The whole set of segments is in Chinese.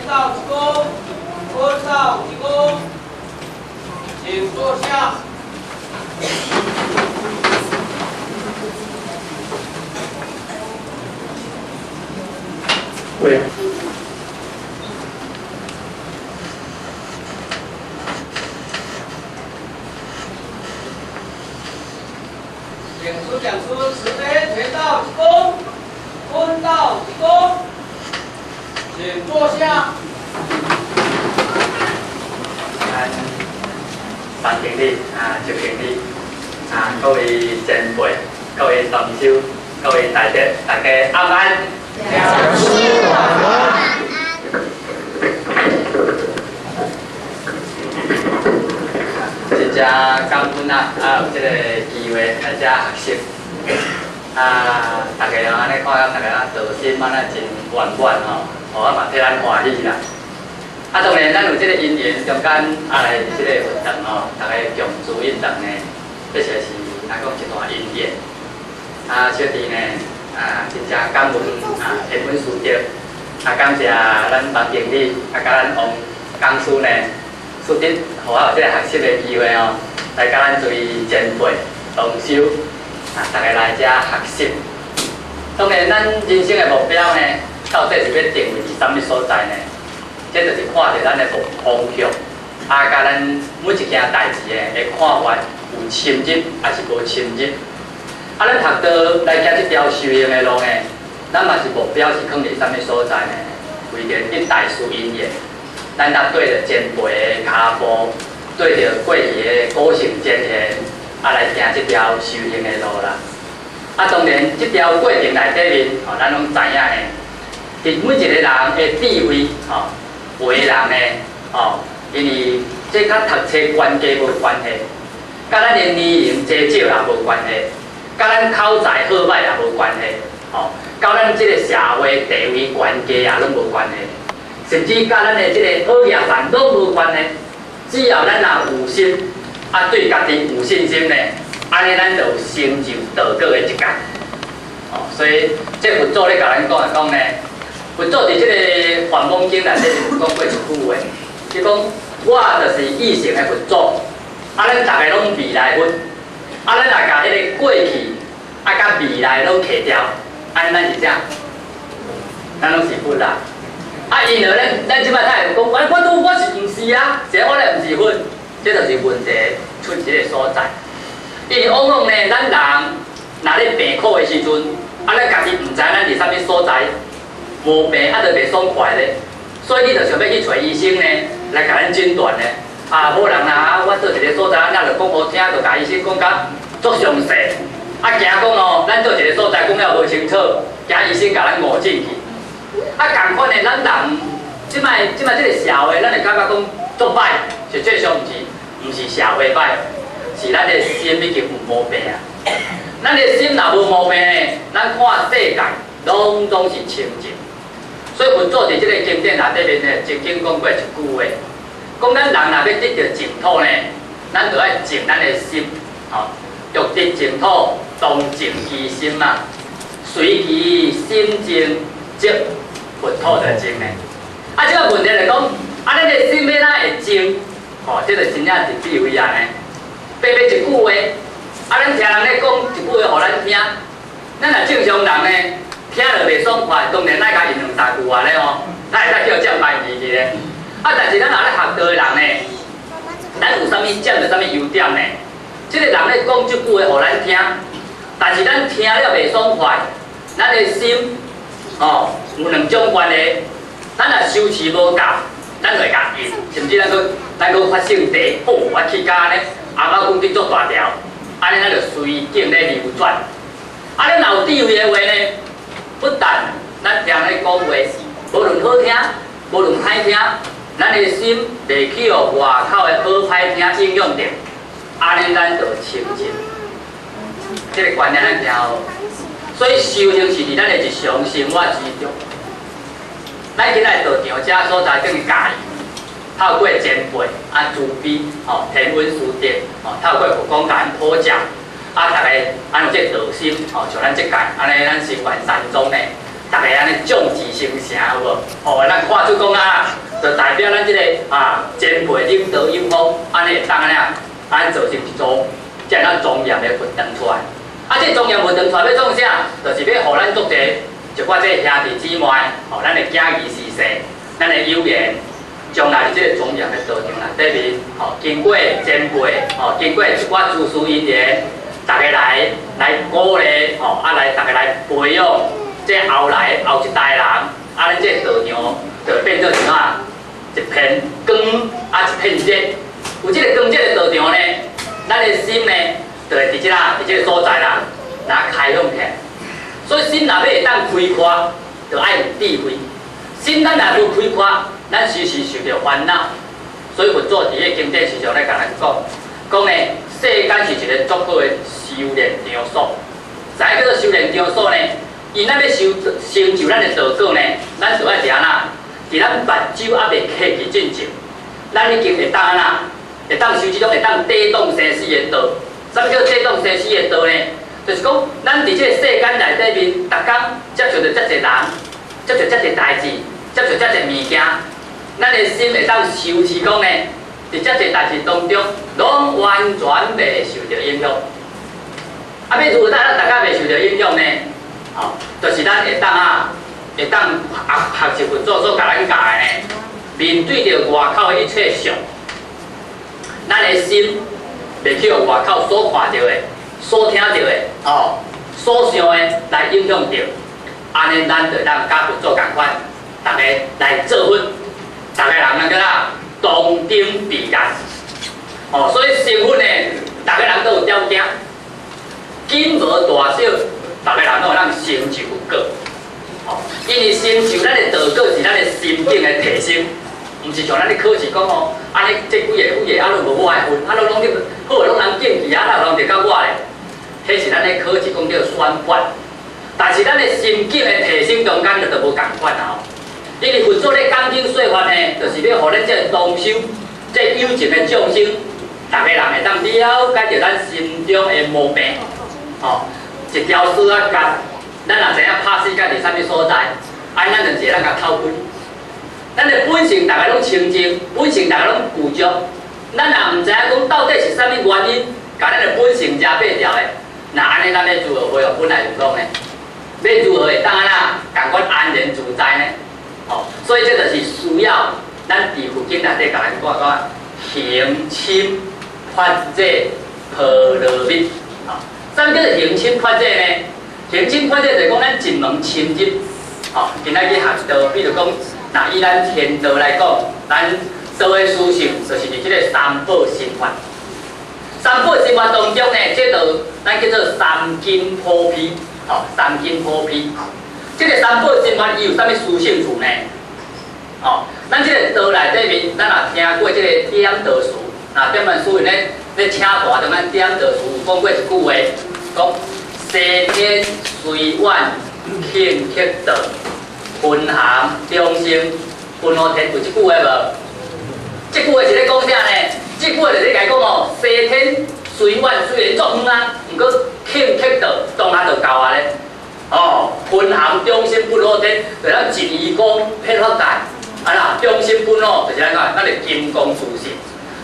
到一公，分到一公，请坐下。对。请出讲出慈悲全到一公，分到一公，请坐下。范经理周经理各位前辈、各位同修、各位大德，大家安安。讲师晚安。真正感恩有这个机会来这学习。大家安尼看到大家道心真圆满我嘛替咱欢喜啦。当然，咱有这个因缘，中间来这个活动大家共助运动呢，这些是咱讲一段因缘。小弟呢真正感恩天本师弟，感谢咱房经理，甲咱王讲师呢，师弟，互我有这个学习的机会来甲咱对前辈同修大家来这学习。当然，咱人生的目标呢，到底是要定位伫啥物所在呢？这就是看着咱的方向，甲咱每一件代志的看法有深入还是无深入。咱读道来行这条修行的路呢，咱嘛是目标是放伫啥物所在呢？为着一代事因缘，咱若对着前辈的脚步，对着过去的古圣先贤，来行这条修行的路啦。当然，这条过程内底面，咱拢知影呢，伫每一个人的智慧为人呢，因为这甲读册关系无关系，甲咱的年龄多少也无关系，甲咱口才好歹也无关系，甲咱这个社会地位关系也拢无关系，甚至甲咱的这个好业办拢无关系。只要咱若有心，对家己有信心呢，安尼咱就有成就道果的一天。所以这佛祖咧甲咱讲呢。佛祖伫即个《梵网经》内底讲过一句话，伊讲我就是意成的佛祖，咱大家拢未来佛，咱若甲迄个过去甲未来拢摕掉，安尼咱是啥？咱拢是佛啦。因而咱即摆才会讲，我是毋是啊？是我咧毋是佛，这就是问题出即个所在。因为往往呢，咱人若咧病苦的时阵，咱家己毋知咱伫啥物所在。无病就袂爽快咧，所以你就想要去找医生呢，来甲咱诊断呢。无人我做一个所在，咱就讲好听，就甲医生讲甲足详细。惊讲咱做一个所在讲了无清楚，惊医生甲咱误进去。共款的，咱人即摆即个社会，咱会感觉讲足歹，实际上毋是社会歹，是咱的心已经有毛病啊。咱的心若无毛病呢，咱看世界拢是清净。所以佛祖伫即个经典内底面呢，曾经讲过一句话，讲咱人若要得到净土呢，咱就要净咱的心，欲得净土，当净其心嘛。随其心净，即佛土就净呢。即个问题就讲，咱的心要哪会净？这就真正是智慧啊呢。白白一句话，咱听人咧讲一句话，互咱听，咱若正常人呢？听了袂爽快，当然咱甲因两三句话咧咱会使叫占排字去咧。但是咱若咧学道的人呢，咱有啥物占着啥物优点呢？即个人咧讲即句话，互咱听，但是咱听了袂爽快，咱的心有两种关系。咱若修持无够，咱就会甲应，甚至咱佫发性地，我去甲安尼阿妈公鸡做大条，安尼咱就随境咧流转。咱若有智慧的话呢？不但咱听咧讲话，无论好听，无论歹听，咱的心袂去互外口的好歹听应用着，安尼咱就清净。这个观念咱听好。所以修行是伫咱的日常生活之中。咱今仔道场遮所在等于家己，透过前辈慈悲天恩师弟透过佛讲甲咱普教。大家有这道心像咱即届安尼，咱成员善终呢，大家安尼众志成城有无？哦，咱看出讲啊，就代表咱即个前辈领导有方，安尼会当安尼啊，安造成一组，才咱庄严的运动出来。啊，这庄严运动出来要创啥？就是要互咱足者一寡这兄弟姊妹，哦，咱的敬义事世，咱的友缘，将来即个庄严的道场内底面，哦，经过前辈，哦，经过一寡祖师因缘，大家来鼓励，哦，啊来大家来培养。这后来后一代人，啊，咱这道场就变做啥啊？一片光，啊，一片热。有这个光，这个道场呢，咱的心呢，就会伫这个所在啦，拿开放起来。所以心若要会当开阔，就爱有智慧。心咱若无开阔，咱时时受着烦恼。所以佛祖伫个经典时常咧甲咱讲呢，世间是一个足好的修炼场所。啥叫做修炼场所呢？因咱要成就咱的道果呢，咱就爱伫安那，伫咱目睭还未开去进前，咱已经会当安那，会当修这种会当地动生死的道。啥叫地动生死的道呢？就是讲，咱伫这个世间内底面，逐工接触着遮侪人，接触遮侪代志，接触遮侪物件，咱的心会当修持讲呢，伫遮侪代志当中，拢完全袂受着影响。啊，要如何咱大家袂受着影响呢？哦，就是咱会当学习佛祖所甲咱教的呢，面对着外口的一切相，咱的心袂去用外口所看到的、所听到的、哦、所想的来影响着，安尼咱就当甲佛祖共款，大家来做伙，大家人能够啦同顶比干，哦，所以成婚呢，大家人都有条件，金无大小。大家人都有咱成就有果，哦，因为成就咱的道果是咱的心境的提升，毋是像咱咧考试讲哦，安尼这几个啊，拢无我的分，啊，拢好诶，拢人敬去啊，哪有人着到我咧？迄是咱咧考试讲叫选管，但是咱的心境的提升中间就无共款啊。因为佛祖咧讲经说法呢，就是要互咱这同修、这有情的众生，大家人会当了解着咱心中的毛病，哦。一条丝啊割，咱若知影拍死割伫啥物所在，安咱就一个咱甲透开。咱的本性大家拢清净，本性大家拢具足。咱若毋知影讲到底是啥物原因，甲咱的本性遮变掉的，那安尼咱要如何恢复本来运动呢？要如何会当安那共款安然自在呢？哦，所以这就是需要咱伫佛经内底甲咱讲行深发热波罗蜜。啥叫做行深发热呢？行深发热就是讲咱一门深入，哦，今仔去学道，比如讲，那以咱天道来讲，咱道的思想就是伫即个三宝心法。三宝心法当中呢，这道咱叫做三根普被，哦，三根普被。这个三宝心法伊有啥物殊胜处呢？哦，咱这个道内底面，咱若听过这个点道词，那点文书咧。咧请大中咱点道词讲过一句话，讲西天随愿庆克道，分含众生分好天，有一句话无？这句话是咧讲啥呢？这句话就是咧讲哦，西天随愿虽然足远啊，毋过庆克道当下就到啊咧。哦，分含众生分好天，就咱一义光配合界，啊啦，众生分好就是咱讲，咱是金刚自信。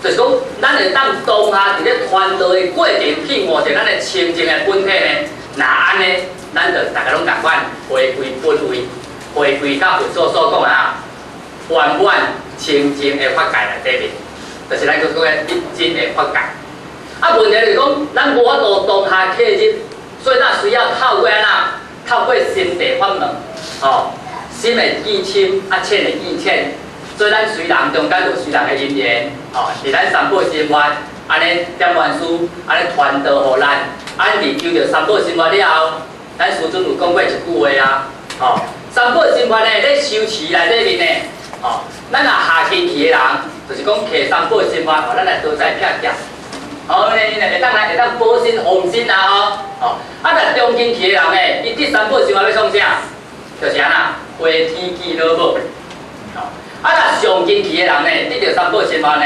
就是讲，咱会当当下伫咧传道的过程去换成咱的清净的本体呢。那安尼，咱就大家拢共款回归本位，回归到佛祖所讲啊，圆满清净的法界内底面，就是咱讲的一真的法界。啊，问题就是讲，咱无法度当下契入，所以咱需要透过啊，透过心地法门，哦，心的意深，啊，浅的意浅。所以咱随人中间有随人的因缘，哦，伫咱三宝心法，安尼点完书，安尼传道互咱，安尼求着三宝心法了后，咱师尊有讲过一句话啊，哦，三宝心法呢，咧修持内底面呢，哦，咱若下去的人，就是讲摕三宝心法，哦，咱来多在撇点，哦，呢，会当保身防身啊，哦，啊，若中间去的人呢，伊这三宝心法要创啥？就是安那，花天见老母。啊！若上进去的人呢，得到三宝心法呢，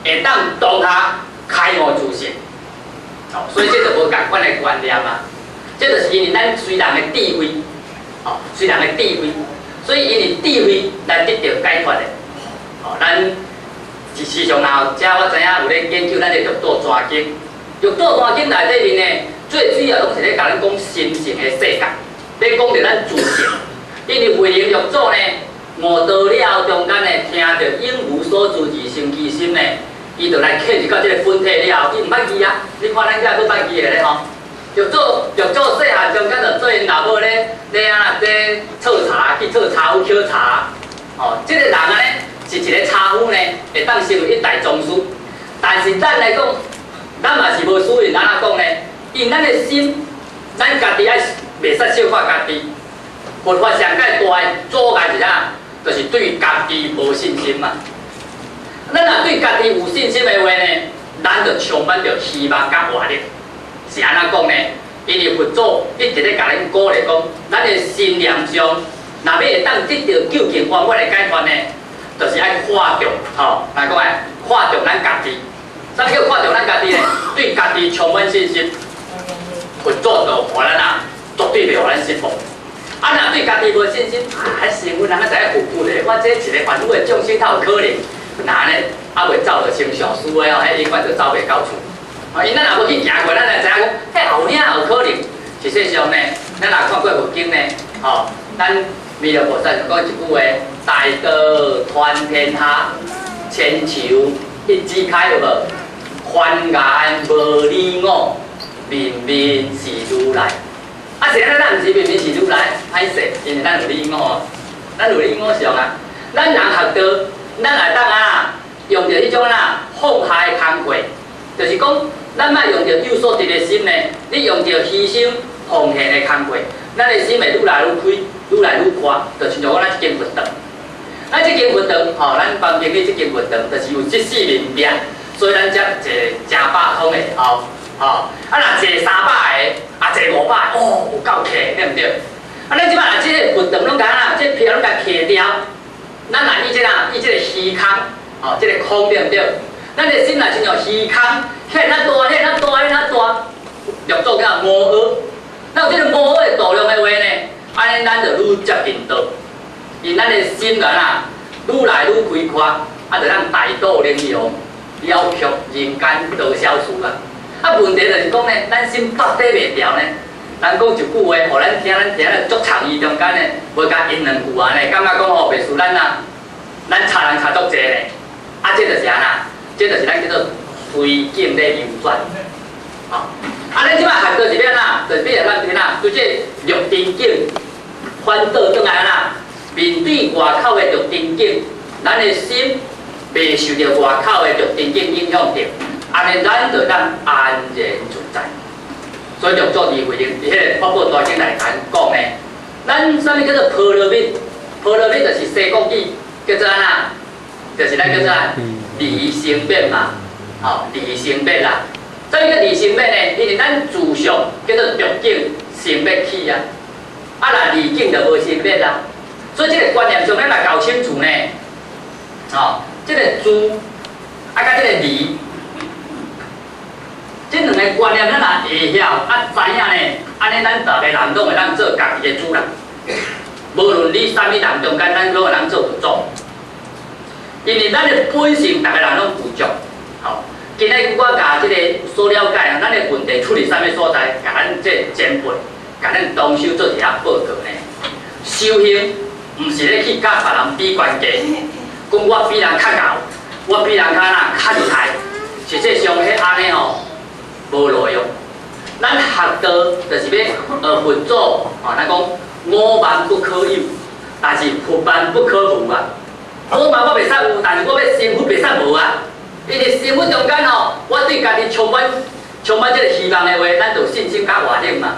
会当当下开悟自信。哦，所以这就无共款的观念啊。这就是因为咱随人的智慧，哦，虽然个智慧，所以因为智慧来得到解脱的。哦，咱时常若遮我知影有咧研究咱的《玉岛传经》，《玉岛传经》内底面呢，最主要拢是咧甲咱讲心性的世界，咧讲着咱自性。因为慧能玉祖呢，悟道了后，中间呢听着应无所住而生其心呢，伊就来刻入到这个本体了后，伊毋捌记啊，你看咱遮都捌记的咧吼。玉祖细汉中间就做因老母咧做茶，去做茶夫抾茶。哦，这个人啊咧是一个茶夫呢，会当成为一代宗师。但是咱来讲，咱嘛是无属于安怎讲呢？因咱的心，咱家己爱袂使小看家己。佛法上界大的阻碍是啥？就是对家己无信心嘛。咱若对家己有信心的话呢，咱就充满着希望甲活力。是安怎讲呢？因为佛祖一直咧甲咱鼓励讲，咱的心念上，若要会当得到究竟圆满的解脱呢，就是爱看着吼，来讲诶，看着咱家己。啥叫看着咱家己呢？对家己充满信心，佛祖就互咱啊，绝对袂互咱失望。啊，若对家己无信心，啊，生活人啊，知影负负咧，我这一个烦恼的众生，哪有可能？那呢，啊袂走就成上师的哦，迄永远就走袂到厝。啊，因咱若要去行过，咱才知影讲，迄后领有可能。实际上呢，咱若看过佛经呢，吼，咱弥勒菩萨就讲一句话：大德传天下，千秋一枝开，有无？凡言无你我，明明是如来。啊，是咱毋是明明是如来，歹势，因为咱有你我，咱有你我上啊。咱人学道，咱来当啊，用着迄种啊放下的工课，就是讲，咱莫用着有所得的心呢，你用着牺牲奉献的工课，咱的心会愈来愈开，愈来愈宽，就亲像讲咱一间佛堂。咱这间佛堂，吼，咱房间里这间佛堂，就是有这4面壁，所以咱才坐正百通的后。哦，啊，若坐300个，啊，坐500个，哦，有够客，对毋对？啊，咱即摆若即个佛堂拢甲啊，即票拢甲刻掉，咱若以即个虚空，哦，即个空对毋对？咱的心若亲像虚空，遐大，遐大，玉祖叫摩诃。咱有即个摩诃的度量的话呢，安尼咱就愈接近道，因咱的心人啊，愈来愈开阔，啊，就咱大道能用，了却人间多少事啊。啊，问题就是讲呢，咱心到底袂调呢。咱讲一句话，互咱听咧足长意中间呢，无甲因两句安尼，感觉讲吼，袂输咱啊，咱差人差足济咧。啊，这就是安那，这就是咱叫做随境咧流转。吼，啊，咱即摆学到是要安那，就是要咱听啊，对这六真境反倒转来安那，面对外口的六真境，咱的心袂受到外口的六真境影响着。安尼咱就当安然自在，所以玉祖智慧伫迄个《法宝大经》内讲呢，咱啥物叫做波罗蜜？波罗蜜就是西国语，叫做安那，就是咱叫做离生灭嘛，吼，离生灭啦。啥物叫离生灭呢？因为咱自上叫做欲境生灭起啊，啊若离境就无生灭啦。所以这个观念上咱来搞清楚呢，吼，这个自啊甲这个离。这两个观念，咱若会晓啊知影呢，安尼咱逐个人拢会当做家己的主人。无论你啥物人中间，咱拢会当做佛祖。因为咱的本性，逐个人拢有足。吼，今日我甲即个所了解啊，咱的问题处理啥物所在，甲咱这前辈，甲咱同修做一下报告呢。修行毋是咧去甲别人比悬低，讲我比人较高，我比人较厉害。实际上，迄安尼吼。无路用，咱学道就是要学佛祖，吼，咱讲我万不可有，但是佛万不可无啊。我嘛我袂使有，但是我要生活袂使无啊。因为生活中间吼，我对家己充满即个希望的话，咱就信心甲活力嘛。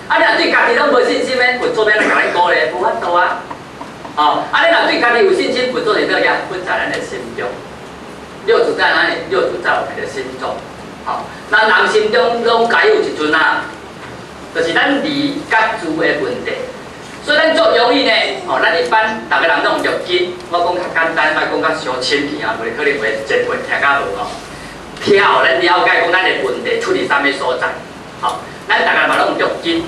啊，你若对家己拢无信心咧，佛祖要来甲咱鼓励，无法度啊。哦，啊，你若对家己有信心，佛祖就要也本在咱的心中。六祖在哪里？六祖在我们的心中。吼，咱人心中拢该有一尊啊，就是咱离甲自的问题。所以咱做容易呢，吼，咱一般逐个人拢用紧，我讲较简单，莫讲较伤深去啊，袂可能会真会听甲无吼。跳，咱了解讲咱的问题出伫啥物所在，吼，咱逐个嘛拢用紧，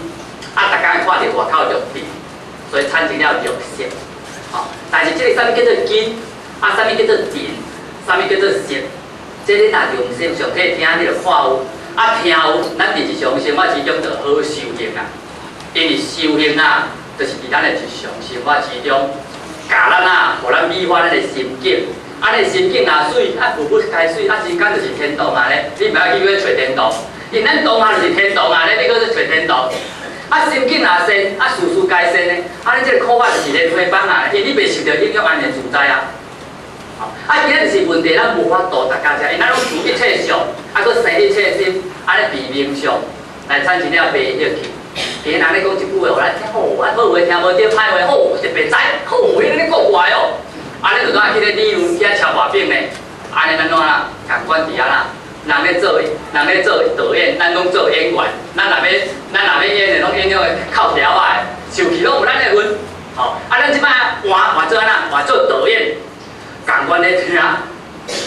啊，逐工看着外口着地，所以产生了绿色。好，但是这个啥物叫做根，啊，啥物叫做电，啥物叫做色，这你若用心上体听，你就看有。啊，听有，咱伫日常生活之中就好修行啊。因为修行啊，就是伫咱的日常生活之中，教咱啊，互咱美化咱的心境。啊，你心境若水，啊，浮不开水，啊，时间就是天堂啊咧。你毋要去要找天堂，因咱当下就是天堂啊咧，你搁去找天堂。啊，心境若善，啊，事事皆善咧，啊，你这个苦法就是咧退班啊，因为你袂受到影响，安然自在啊。啊，今仔就是问题，咱无法度大家遮，因咱拢处一切相，啊，搁生一切心，安尼比冥想来产生了悲喜气。今日人咧讲一句话，互咱听好，啊好话听无对，歹话好特别知，好话你咧讲怪哦。安尼就当去咧理论，去咧敲把柄咧，安尼咱怎啊？共款伫啊啦，人咧做导演，咱拢做演员，咱若要演的，拢演了靠条啊，受气拢有咱的份。吼，啊，咱即摆换做安那，换做导演。共款咧听，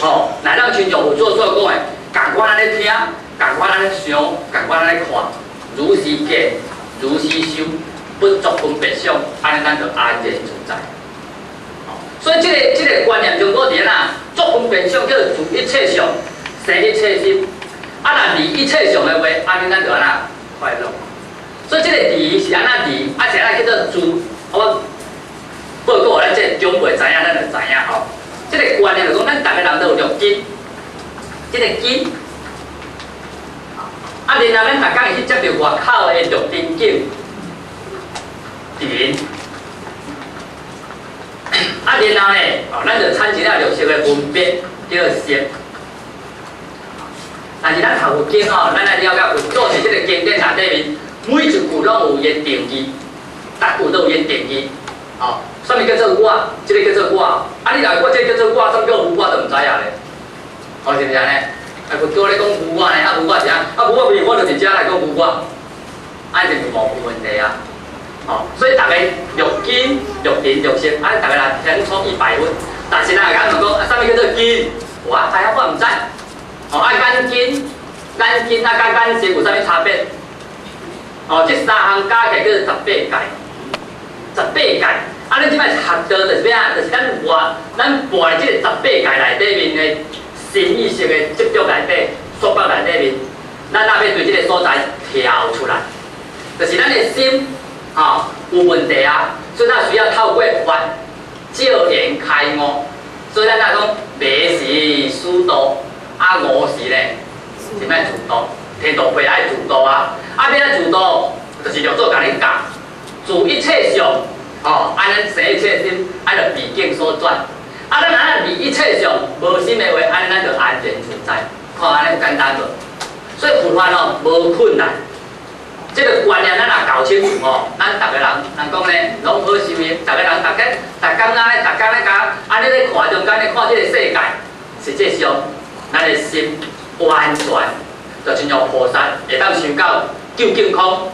吼，来咱亲像有做讲的，共款咧听，共款咧想，共款咧看，如是见，如是修，不作分别想，安尼咱就安然存在。所以这个观念中国伫哪？作分别想叫做住一切相，生一切心，啊，若离一切相的话，安尼咱就安那快乐。所以这个离是安那离，啊是安那叫做住，我报告咱这长辈知影，咱就知影吼。这个观念就讲，咱逐个人都有六根，这个根，啊，然后咱逐工会去接到外口的六根境，电，啊，然后呢，咱就产生了六色的分别，叫做色。但是咱读有经吼，咱来了解有做是这个经典内底面，每一句拢有伊定义，逐句都有伊定义，吼。啥物叫做我？这个叫做我。啊，你若我这个叫做我，啥物叫无我都唔知影咧。哦，是毋是安尼？啊，佮叫你讲无我呢？啊，无我是啊？啊，无我就是我就是遮来讲无我，安尼就是无问题啊。哦，所以大家六根、六尘、六色，安尼大家来填充100分。但是咱讲啊，啥物叫做根？我唔知。哦，啊，眼根啊，甲眼色有啥物差别？哦，这3项加起来叫做18界，18界。啊，咱即摆学到就是咩啊？就是咱跋即个18界内底面的心意识的执着内底、束缚内底面，咱若要对即个所在跳出来，就是咱的心有问题啊，所以咱需要透过法照言开悟。所以咱讲迷时疏导，啊悟时咧是咩自导？天道会爱自导啊！啊，要爱自导，就是叫做甲你教，自一切相。安尼生一切心，就毕竟所转。啊，咱若离一切相无心的话，安尼咱就安然存在。看安尼有简单无？所以佛法无困难。这个观念咱若搞清楚咱逐个人讲咧，拢好修行。逐个人逐工咧讲，安尼咧看中间咧看这个世界，实际上咱的心完全就亲像菩萨会当修到究竟空、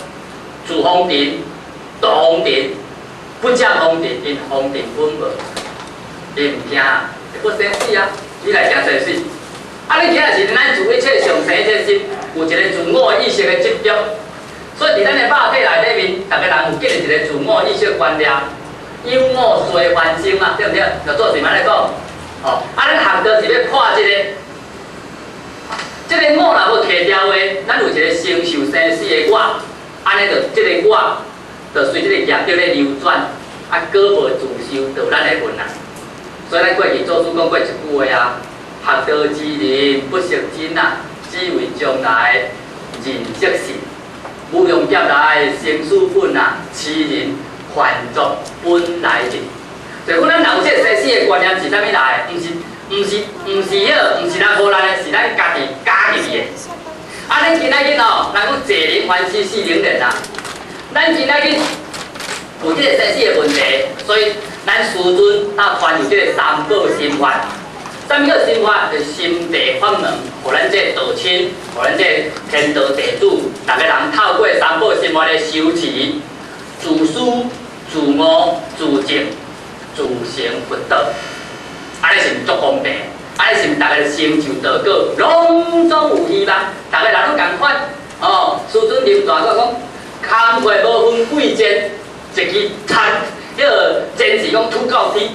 自方定、度方定。不降风尘，因风尘本无，你唔惊啊？会不生死啊？你来惊生死？啊，你今仔是咱自一切上生一切心，有一个自我意识的执着，所以伫咱的肉体内底面，逐个人有建立一个自我意识观念，有我随凡心嘛，对不对？就做是安尼讲，啊，咱学到是要破这个我若要去掉的，咱有一个承受生死的我，安尼就这个我。就随这个业力咧流转，啊，果无自受，就咱的份啊。所以咱过去祖师讲过一句话啊：学道之人不识真啊，只为将来人即事。无用劫来生死本啊，痴人还作本来人。所以咱若有这生死的观念是啥物来？毋是好，毋是咱无来，是咱家己加入的。啊，咱今仔日人讲坐灵还死，死灵人啊。咱今仔日有这个生死的问题，所以咱师尊传有这个三宝心法。啥物叫心法？就是心地法门，互咱这道亲，互咱这天道地主，逐个人透过三宝心法的修持，自私、自我、自净、自成佛道。安尼是毋足方便？安尼是毋逐个成就道果，拢总有希望？逐个人拢共款。师尊临传我讲。工课无分贵贱，一支餐，迄个坚持讲吐到天。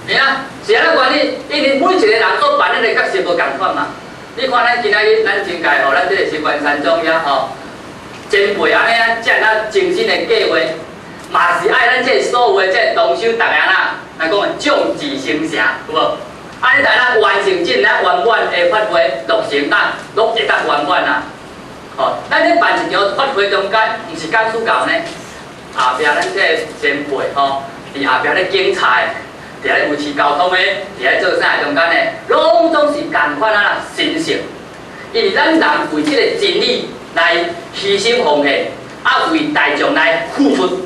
是啊，是安怎原因？因为每一个人所扮演的角色无共款嘛。你看咱今仔日咱真介吼，咱这个新关山庄遐吼，前辈安尼啊，遮啊精心的计划，嘛是爱咱这所有的这同修大家啦，来讲众志成城，有无？安尼才咱完成尽咱圆满的发挥，落成咱落会当圆满啊！吼，咱咧办一场发挥中间，毋是讲输教呢，后壁咱这前辈吼，伫后壁咧警察。伫咧维持交通的，伫咧做啥中间呢，拢总是共款啊神圣。因为咱人为即个真理来牺牲奉献，啊为大众来付出，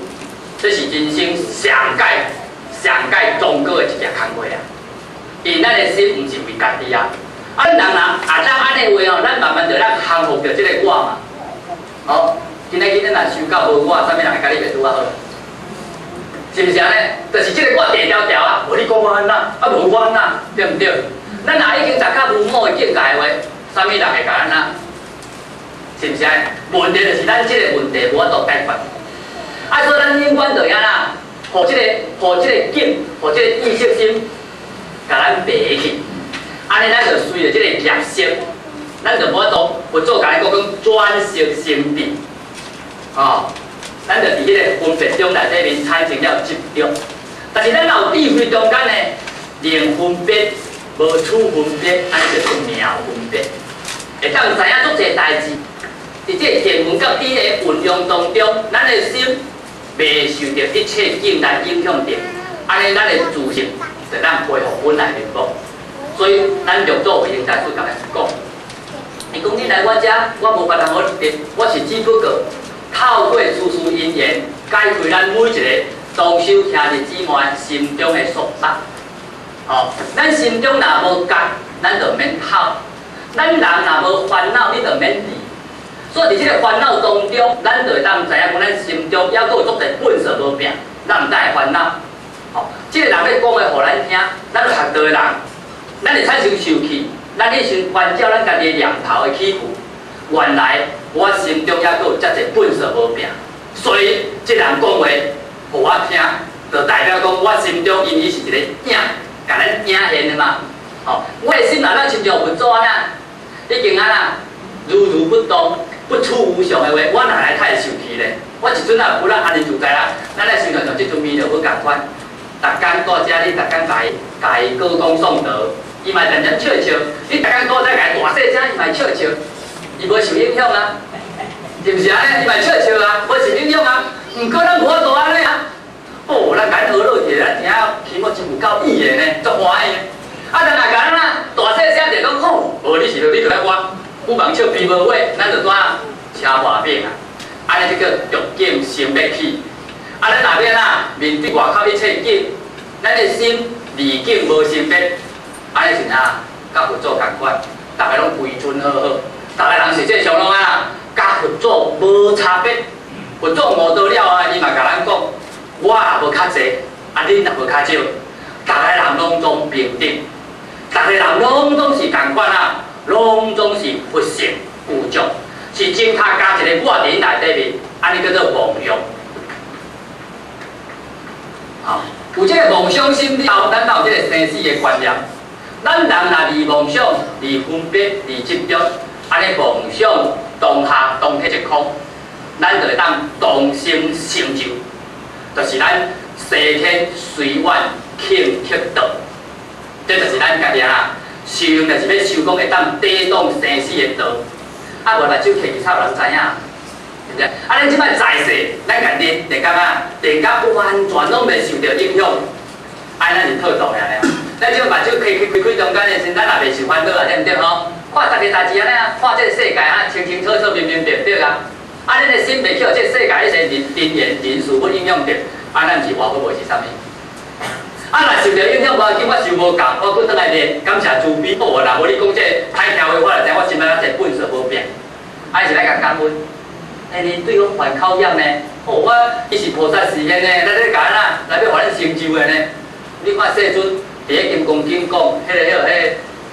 这是人生上界崇高的一件工作啊。因为咱的心毋是为家己啊，啊咱人啊当安尼话吼，咱慢慢就咱降服着即个我嘛。好，今仔日咱若修到无我，啥物人会甲你袂拄啊好？是毋是安尼？就是即个我地条条啊，无你讲我安那，啊无我安那，对毋对？咱若已经十较无某的境界的话，啥物人会甲咱啊？是毋是安尼？问题就是咱即个问题无法度解决。啊，所以咱永远就安那，互即个境，互即个意识心，甲咱爬去。安尼咱就随着即个业色，咱就无法度佛祖甲咱讲转识成智，哦。咱就伫迄个分别中内底面产生了执着，但是咱若有智慧中间呢，零分别、无处分别，安尼就叫妙分别。会当知影足侪代志，伫这见闻甲智的运用当中，咱的心袂受到一切境来影响着，安尼咱的自信就当恢复本来面目。所以咱六祖慧能大师甲咱讲，伊讲你来我遮，我无法通好你，我是只不过。透过殊殊因缘，解开咱每一个同修兄弟姊妹心中的束缚。哦，咱心中若无觉，咱就免透；咱人若无烦恼，你就免离。所以伫这个烦恼当中，咱就会当知影讲，咱心中还佫有足侪本事无拼，咱毋才会烦恼。哦，这个人咧讲的，互咱听，咱学道的人，咱会产生受气，咱咧先关照咱家己的念头的起伏。原来我心中还佫有遮侪本事无拼，所以这人讲话，互我听，就代表讲我心中因伊是一个影，甲咱影现的嘛。哦，我的心若咱亲像佛祖安那，已经安那如如不动、不处无常的话，我哪来太受气咧？我一阵啊不咱安尼自在啦，咱来想像即阵味就好共款。逐工到遮，你逐工家己歌功颂德，伊嘛常常笑笑。你逐工到遮家己大细声，伊嘛笑笑。伊无受影响啊，是毋是安尼？伊嘛笑笑啊，无受影响啊。毋过咱无法度安尼啊。哦，咱甲咱学落去，咱听起码真有够意的呢，足欢喜。啊，但若甲咱啊大细声就讲吼，无你就来我，有梦笑鼻无尾，咱就怎啊车外边啊。安尼就叫欲境生要起。啊，咱内面啊面对外口一切境，咱的心离境无生别，安尼是啊，甲佛祖共款，逐个拢归尊好好。逐个人实际上拢啊，甲佛祖无差别。佛祖悟到了啊，伊嘛甲咱讲，我也无较济，啊你也无较少，逐个人拢总平等，逐个人拢总是共款啊，拢总是佛性具足，是真他加一个我伫内底面，安尼叫做梦想。好，有这个梦想心了，咱才有这个生死的观念。咱人若离梦想、离分别、离执着。安尼梦想当下当体一空，咱就会当当心成就，就是咱西天随愿庆铁道，这就是咱家己啊，修行就是要修讲会当抵挡生死的道。啊，无目睭摕去插人知影，对不对？啊，咱即摆在世，咱家己地感啊，地感完全拢袂受到影响，安尼咱是套动尔咧。咱即个目睭开中间的时，咱也袂受烦恼啊，对毋对吼？看逐个代志安尼啊，看这个世界啊，清清楚楚、明明白白啊。啊，恁的心袂去互这个世界迄些人言人事物影响着，啊，咱毋是活过无是啥物？啊，若受着影响无要紧，我受无共，我搁倒来练，感谢慈悲。好啦，无你讲这歹听话，我来知我心内啊一本事无变，啊，是来甲感恩。你对我还考验呢？哦，我伊是菩萨示现呢，咱咧甲咱啊，来要互咱成就的呢。你看世尊伫咧金刚经讲，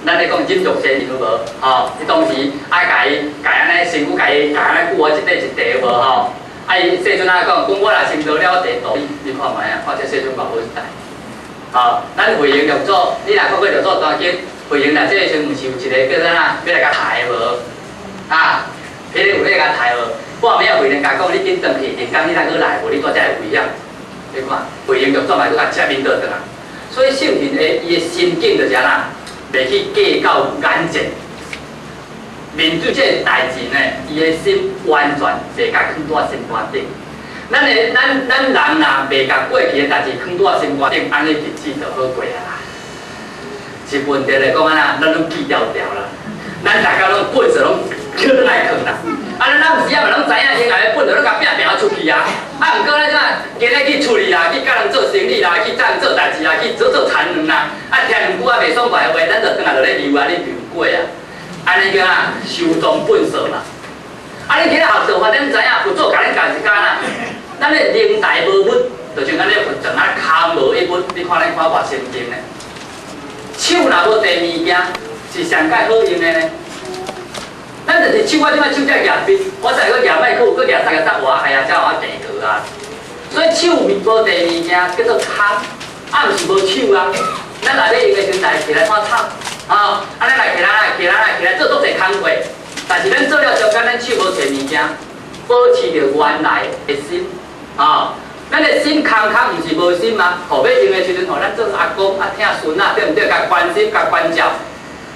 咱咧讲忍辱仙人有无？吼，伊当时爱甲安尼身躯甲安尼顾啊，一块一块有无？吼，啊，伊细阵啊讲，我若先得了地图，你看卖啊，看这细阵偌好一代。哦，咱回营绿组，你若看过绿组单机，回营内这个时阵，毋是有一个叫啥啊？要来甲抬无？啊，迄个有要甲抬无？半暝啊，回营甲讲，你紧转去，人讲你若搁来，无你带遮危险。你看，回营绿组嘛，搁甲遮面倒转来。所以圣人伊的心境就是安那，袂去计较眼前。面对这个代志呢，伊的心完全袂甲放在心肝顶。咱人若袂甲过去的代志放在心肝顶，安尼日子就好过啊啦。是问题来讲安那，咱拢记条条啦。咱大家拢本事拢捡来藏啦。咱有时啊嘛拢知影，因来本事拢甲拼拼出去啊。毋过咱怎今日去处理啦，去甲人做生意啦，去甲人做代志啦，去做田园啦。听两句袂爽快的话，咱就转来就咧溜啊，咧溜过啊。安尼叫啊，修装本色嘛。你今日学做法，咱知影有做甲咱家一干啦。咱咧灵台无物，就像咱咧佛像啊，空无一物。你看咱看偌先进呢？手若无第物件，是上界好用的呢。咱就是手，我即摆手才夹笔，我再搁夹麦克，搁夹3个3活，哎呀，才有地图啊。所以手无第物件叫做空，毋是无手啊。咱内底用的时阵，来起来看透。安尼来起来做足侪工课，但是咱做了中间，咱手无摕物件，保持着原来的心。咱的心空毋是无心吗？要用的时阵，咱做阿公听孙啊，对毋对？甲关心，甲关照。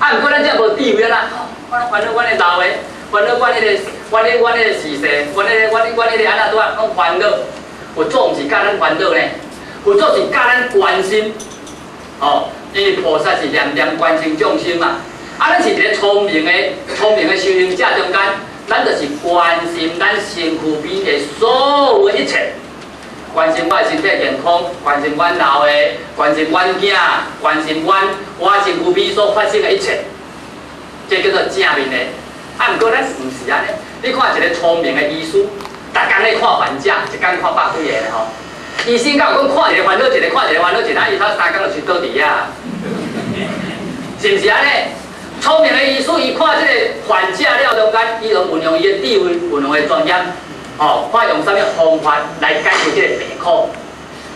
毋过咱这无智慧啦，我烦恼阮的老的，烦恼阮迄个，阮迄个时势，阮迄个安怎拄啊，拢烦恼。有做毋是甲咱烦恼呢，有做是甲咱关心。因为菩萨是念念关心众生嘛，咱是一个聪明的修行者中间，咱就是关心咱身躯边的所有一切，关心我的身体健康，关心阮老的，关心阮囝，关心我身躯边所发生的一切，这叫做正面的。毋过咱毋是安尼，你看一个聪明的医师，逐工咧看患者，一工看百几个咧吼。医生甲有讲看一个烦恼一个，看一个烦恼一个，伊头3工就去倒伫啊，是毋是安尼？聪明的医师，伊看即个患者了中间，伊就运用伊的智慧，运用伊的专业，看用啥物方法来解决即个病苦。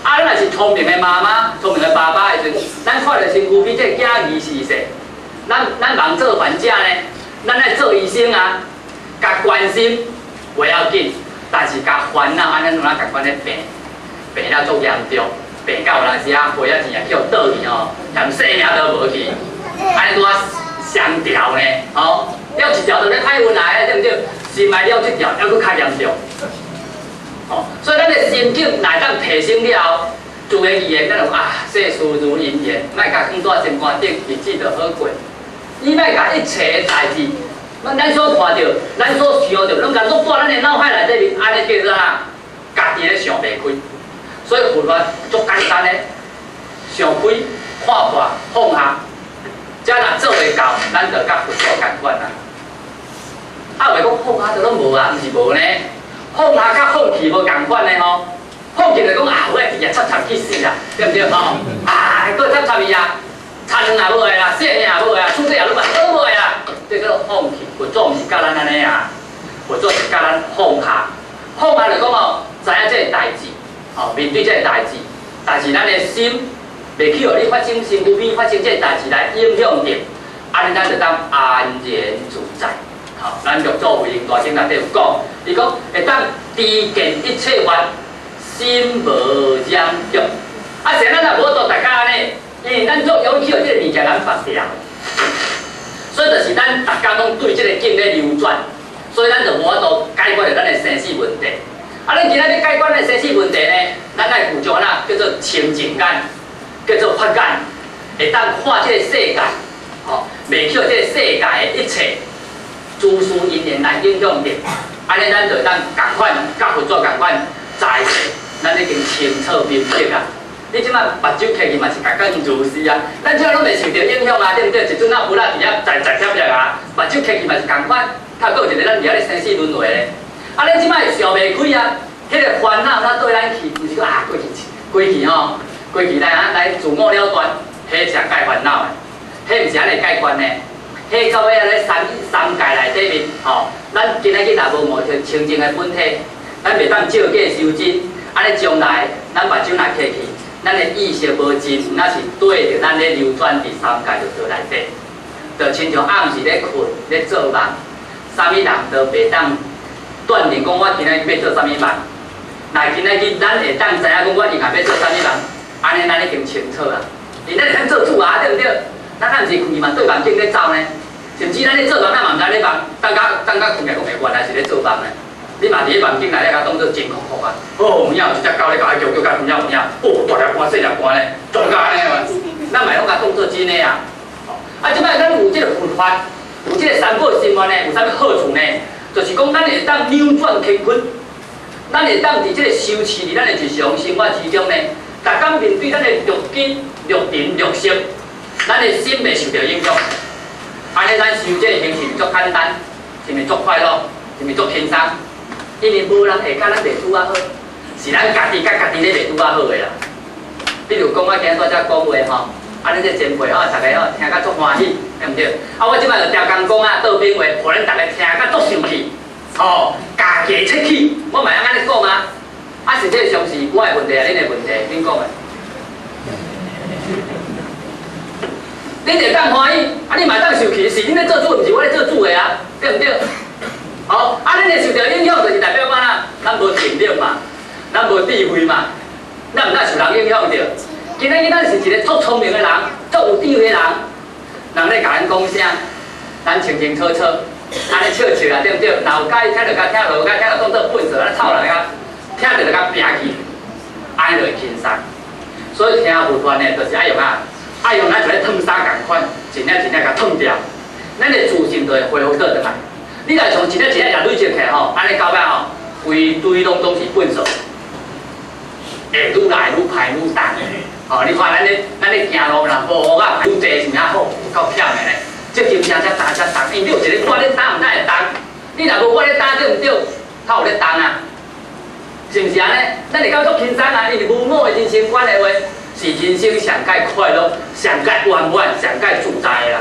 咱若是聪明的妈妈、聪明的爸爸的时阵，咱看着身躯边即个囝儿时势，咱忙做患者呢，咱来做医生啊，甲关心袂要紧，但是甲烦恼安尼怎啊甲款咧病？病了足严重，病到有当时啊，赔啊钱啊去互倒去连性命都无去，安尼拄啊双条呢，了一条就咧歹运来，对毋对？心来了一条，还佫较严重。所以咱的心境来当提升了后，自然而然咱就世事如因缘，莫甲放在心肝顶，日子就好过。你莫甲一切的代志，咱所看到、咱所想到，拢甲落在咱的脑海内底面，安尼叫做家己咧想袂开。所以佛法足简单嘞，想开、看破、放下，这若做袂到，咱就甲佛祖共款啦。袂讲放下就拢无啊，毋是无呢。放下甲放弃无共款嘞吼。放弃就讲我的伊插去死啦，对毋对吼？佫插伊啊，田也无个啦，性命也无个啦，厝底也拢都无个啦，这叫做放弃。佛祖毋是教咱安尼啊，佛祖是教咱放下。放下就讲知影这个代志。面对这个代志，但是咱的心袂去互你发生身躯边发生这个代志来影响着，安尼咱就当安然自在。咱玉祖慧能大经内底有讲，伊讲会当知见一切法，心无染着。是咱若无做大家安尼，因为咱做永久这个物件咱拔掉，所以就是咱大家拢对这个境咧流转，所以咱就无法度解决着咱的生死问题。咱今仔日解决咱生死问题呢，咱爱有种叫做清净眼，叫做法眼，会当看这个世界，袂去这个世界的一切诸事因缘来影响着，安尼咱就会当共款，甲佛祖共款在一起，咱已经清楚明白啊。你即摆目睭开去嘛是甲讲如是啊，咱即摆拢袂受着影响啊，对毋对？一阵仔有咱伫遐在贴着啊，目睭开去嘛是共款，较佫有一个咱伫遐咧生死轮回咧。咱即摆想袂开啊，迄个烦恼哪对咱去？毋是讲过去来自我了断，迄是解烦恼的，迄毋是安尼解决呢。迄到尾咧三界内底面，咱今仔日若无无着清净的本体，咱袂当借假收真，安尼将来咱目睭若客去，咱的意识无真，那是对着咱咧流转第三界就倒内底，就亲像暗时咧困咧做梦，啥物人都袂当断定讲我今仔日要做啥物梦。若今仔日咱会当知影讲我以后要做啥物梦，安尼咱已经清楚啊。因咱会当做主啊，对毋对？咱敢毋是开嘛对梦境咧走呢？甚至咱咧做梦，咱嘛毋知咧梦，等甲困来讲诶，原来是咧做梦呢。你嘛伫咧梦境内咧，甲当做真空空啊！哦，有影有一只狗咧，甲伊叫甲有影有影，哦，大粒汗细粒汗咧，做甲安尼嘛，咱嘛拢甲当做真诶啊！啊，即摆咱有即个佛法，有即个三宝心愿呢，有啥物好处呢？就是讲咱会当扭转乾坤，咱会当伫即个修持伫咱的日常生活之中呢，逐工面对咱的六根、六尘、六色，咱的心袂受到影响。安尼咱修这个行是足简单，是毋是足快乐？是毋是足轻松？因为无人会甲咱袂拄啊好，是咱家己甲家己咧袂拄啊好个啦。比如讲，我今仔在遮讲话吼，安尼这前辈吼，大家吼听甲足欢喜，对毋对？啊，我即摆就调工讲啊，倒边话，互咱大家听甲足生气，吼，家己出气，我嘛安尼讲啊。啊，实际上是我的问题啊，恁的问题，恁讲的。恁会当欢喜，啊，你嘛当受气，是恁咧做主，毋是我咧做主的啊，对毋对？好，啊，恁会受到影响，就是代表讲啊，咱无定力嘛，咱无智慧嘛，咱毋当受人影响着。今仔日咱是一个足聪明的人，足有智慧的人，人咧甲咱讲啥，咱清清楚楚，安尼笑笑啊，对毋对？若有介意听着甲听，无介听着当做粪扫，咱臭人甲听着就甲摒去，安尼就会轻松。所以听佛法呢，就是爱用爱用咱一个烫衫共款，一领甲烫掉，咱的自信就会恢复倒转来。你若从一粒累积起吼，安尼到尾吼，规堆拢是粪扫，会愈来愈歹愈重。吼，你看咱咧行路啦，步啊愈济是啥好，有够忝的咧。这金声才重，因为你有一个我咧担，毋哪会重？你若无我咧担，对毋对？较有咧重啊，是毋是安尼？咱会感觉足轻松啊，因为无我的人生观的话，是人生上界快乐、上界圆满、上界自在的啦。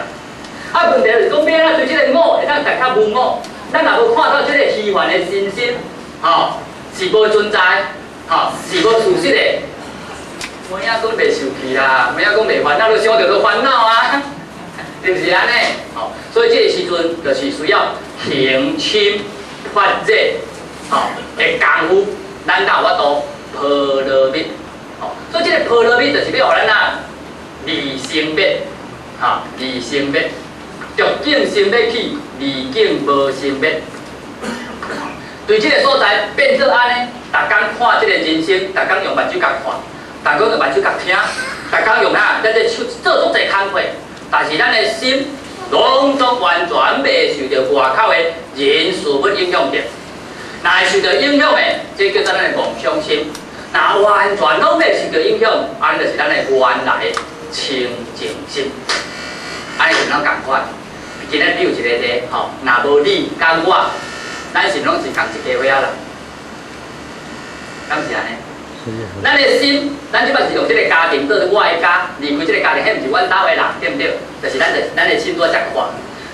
啊，问题就是讲，要安怎对这个我会当大较无我？咱若无看到这个虚幻的身心，吼，是无存在，吼，是无事实的。有影讲袂受气啦，有影讲袂烦恼，就想着都烦恼啊，是毋是安尼？吼，所以这个时阵就是需要平心发热，吼，的功夫，咱才有法度波罗蜜，吼，所以这个波罗蜜就是要互咱啊离生灭，吼，离生灭。欲境生要起，离境无生灭。对这个所在变做安尼，逐工看这个人生，逐工用目睭甲看，逐工用目睭甲听，逐工用咱这手做足侪工课，但是咱的心拢总完全袂受到外口的人事物影响着。若会受到影响的，这叫做咱的妄想心；若完全拢袂受到影响，安尼就是咱的原来的清净心。安尼就咱共款。今日比如一个题，吼，若无你甲我，咱是拢是共一家伙仔啦，敢是安尼？咱的心，咱即摆是用这个家庭做我的家，离开这个家庭，迄毋是阮兜的人，对毋对？就是咱的心多遮宽，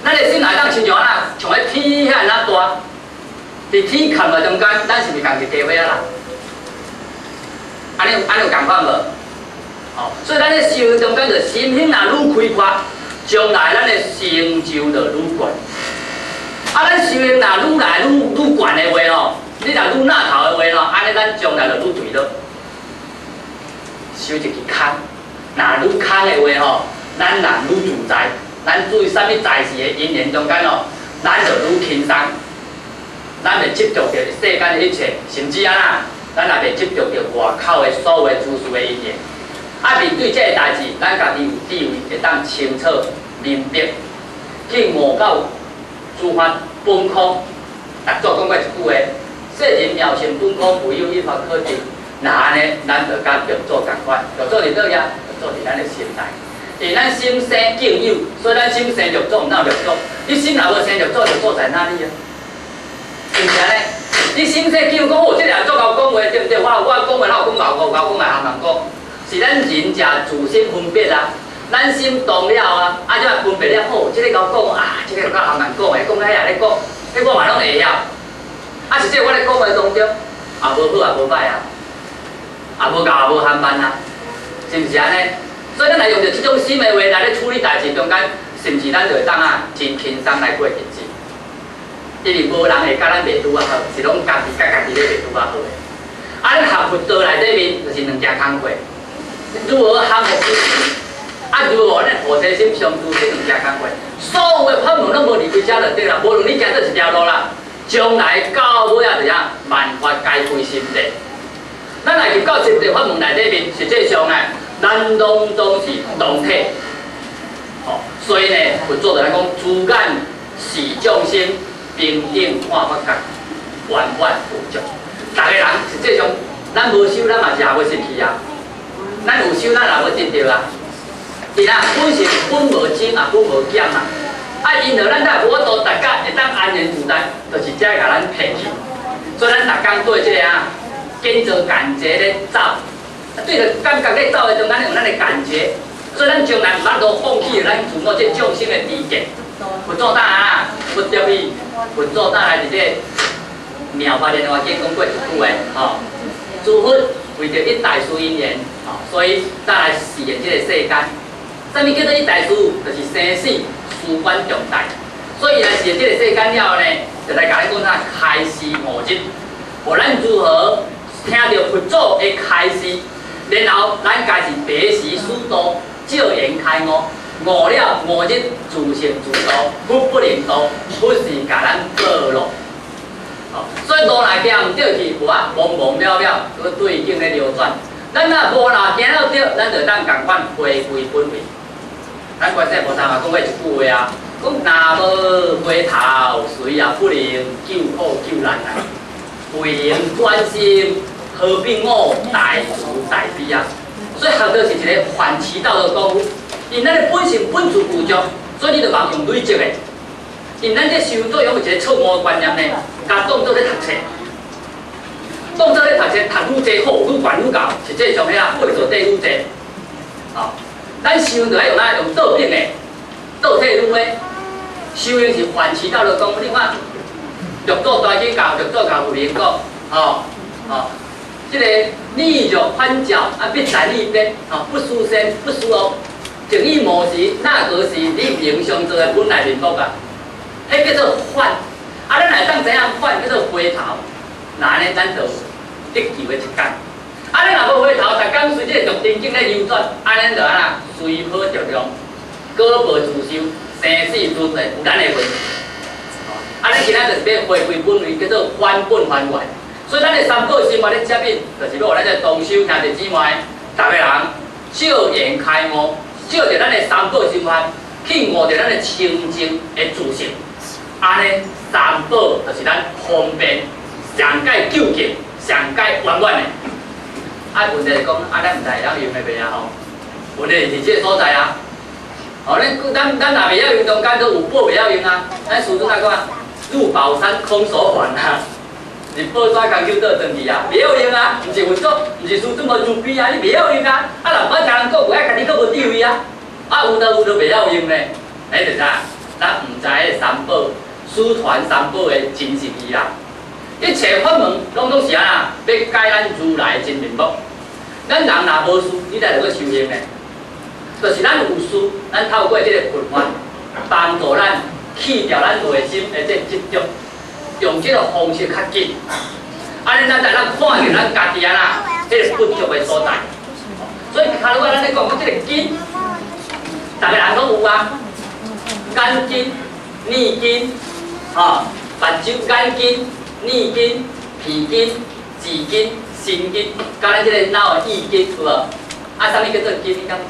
咱的心内当亲像啊，像迄天遐那大，伫天看落中间，咱是毋是共一家伙仔啦？安尼有共款无？吼，所以咱咧修中间就心胸若愈开阔。将来咱的成就就愈悬，啊，咱修行若愈来愈悬的话吼，你若愈那头的话吼，安尼咱将来就愈对了。修一支空，若愈空的话吼，咱人愈自在，咱注意啥物在世的因缘中间吼，咱就愈轻松，咱袂执着着世间的一切，甚至啊啦，咱也袂执着着外口的所有诸事的因缘。啊，面对这个代志，咱家己有智慧，会当清楚明白，去悟到诸法本空。作讲过一句话：世人妙性本空，无有一法可得。那安尼，咱就甲玉做共款，玉做伫倒呀，玉做伫咱的心内。因为咱心生敬有，所以咱心生玉做，毋当玉做。你心若无生玉做，就做在哪里啊？是毋是安尼？你心生敬有，讲这个人做够讲话，对毋对？我讲话，我有讲讲来含含讲。是咱人家自身分别啊，咱心动了啊，啊，即分别了好，即个甲我讲啊，即个甲含含讲的，讲遐也咧讲，迄我嘛拢会晓。啊，实际我咧讲话当中，也无好也无歹啊，也无教也无含慢啊，是毋是安尼？所以咱来用着即种心的话来咧处理代志中间，是毋是咱就会当啊真轻松来过日子？因为无人会甲咱袂拄啊好，是拢家己甲家己咧袂拄啊好诶。啊，咱学佛道内底面就是两件工课，如何降伏自己，啊如何咱菩提心相助，这两件工课。所有的法门拢无离开遮就对啦，无论你行做一条路啦，将来到尾啊怎样，万法皆归心地。咱来入到心地法门内底面，实际上啊，咱拢是同体。哦，所以呢，佛祖就咱讲，主眼视众生，平等看法界，圆满无足。逐个人实际上，咱无修，咱嘛是也要失去啊。咱有修，咱也要得到啊。是啊，本是本无增也本无减啊。啊，因着咱才佛度大家会当安然自在，就是遮甲咱骗去。所以咱逐工对即个啊，跟着感觉咧走，对着感觉咧走的中间用咱的感觉，所以咱从来毋捌都放弃咱自我这众生的知见。佛祖当啊，佛教义，佛祖当来伫这妙法莲花经讲过一句话，吼，诸佛为着一代事因缘，吼，所以当来示现这个世间。啥物叫做一代事？就是生死事关重大，所以来示现这个世间了后呢，就来甲咱讲啥开示悟入，互咱如何听到佛祖的开示，然后咱家是白时思道，照言开悟。悟了悟入自成自度，佛不能度，佛是甲咱导路。哦，所以路若行唔对去，有啊，茫茫渺渺，个对境咧流转。咱若无若行了对，咱就当共款回归本位。咱观世菩萨嘛讲过一句话啊，讲若无回头，谁也不能救苦救难啊。为能专心，何必我大慈大悲啊？所以学道是一个反其道的功夫。因咱的本性本自具足，所以你就茫用累积的。因咱这修作用有一个错误的观念呢，甲当作咧读册，当作咧读册，读愈济好，愈悬愈高，实际上遐会做底愈济。哦，咱修就爱用哪用倒变的，倒退愈的。修行是反其道的功夫，你看，欲做大经教，欲做教有明讲，哦哦，这个逆欲翻脚啊，必然逆变，哦，不殊先，不殊后。情意无时，那个是你不能相做的本来面目啊，迄叫做反。啊，咱来当怎样反？叫做回头。那安尼咱就得救的一天。啊，咱若无回头，逐工随这个欲真境咧流转，安尼就安那随波逐浪，果报自受，生死轮回有咱的份。啊，咱今仔就是要回归本位，叫做返本还原。所以咱的三宝心法咧接引，就是要咱这同修兄弟姊妹，逐个人照言开悟。照着咱的三宝心法，去悟着咱的清净的自性，安尼三宝就是咱方便上界究竟、上界圆满的。啊，问题是讲，啊，咱毋知会晓用的袂啊吼？问题是这个所在啊。哦，咱若袂晓用，中间都有宝袂晓用啊。咱师尊来讲，入宝山空手还啊，是宝山工具倒转去啊，袂晓用啊。毋是佛祖，毋是师尊无慈悲啊，你袂晓用啊。啊，若捌听人讲，有爱家己佫无智慧啊。啊，有都袂晓用咧，哎，就是啥？咱毋知迄三宝，师传三宝的真实意啊。一切法门拢是安那，要解咱如来真面目。咱人若无师，你才能够修行咧。就是咱有师，咱透过这个佛法，帮助咱去掉咱内心的这执着，用这个方式较紧。安尼咱才能看见咱家己啊那，这个不足的所在。所以头拄仔咱咧讲这个紧。逐个人拢有啊，眼睛、耳筋，吼，目睭、眼睛、耳筋、鼻筋、舌筋、心筋，甲咱这个脑的意筋有无？啊，啥物叫做筋？你敢知？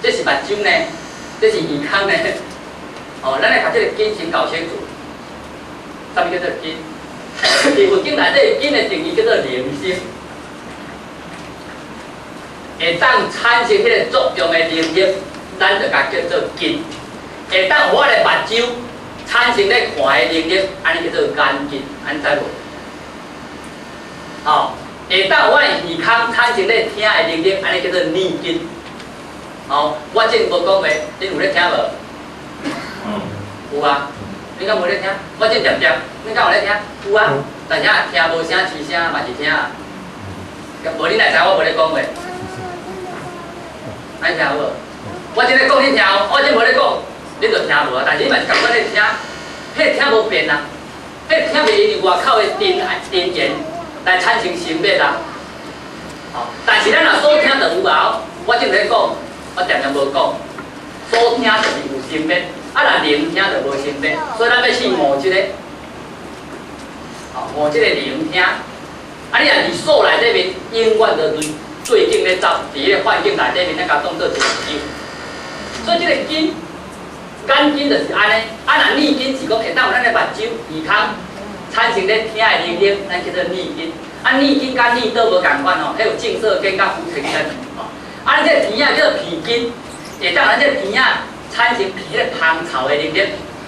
这是目睭呢，这是耳孔呢。哦，咱来把这个筋先搞清楚。啥物叫做筋？伫佛经内底筋的定义叫做灵性。会当产生迄个作用的能力，咱就甲叫做筋；会当我的目睭产生咧看的能力，安尼叫做眼筋，安知无？哦，会当我的耳孔产生咧听的能力，安尼叫做耳筋。哦，我正无讲话，恁有咧听无？有啊，你敢无咧听？我真点点，你敢有咧听？有啊，但是听无声，吱声嘛是听啊。无你来知我无咧讲话，爱听无？我真咧讲你听，我真无咧讲，你就听无啊。但是你嘛是感觉咧听，迄听无变啊，迄听袂因外口的真言来产生心灭啊。哦，但是咱若所听就有啊，我真咧讲，我常常无讲，所听就是有心灭。啊，若聆听就无心灭，所以咱要去悟即个，悟即个聆听。啊，你若伫锁内底面，永远就对境咧走，伫迄个环境内底面，咱甲当做一个球。所以即个筋，眼筋就是安尼。啊，若逆筋是讲会当有咱的目睭、耳孔产生咧听的能力，咱叫做逆筋。啊，逆筋甲逆倒无共款吼，迄有净色根甲浮尘根。吼，啊，咱这鼻啊叫做脾筋，会当咱这鼻啊。产生皮咧芳臭的能力，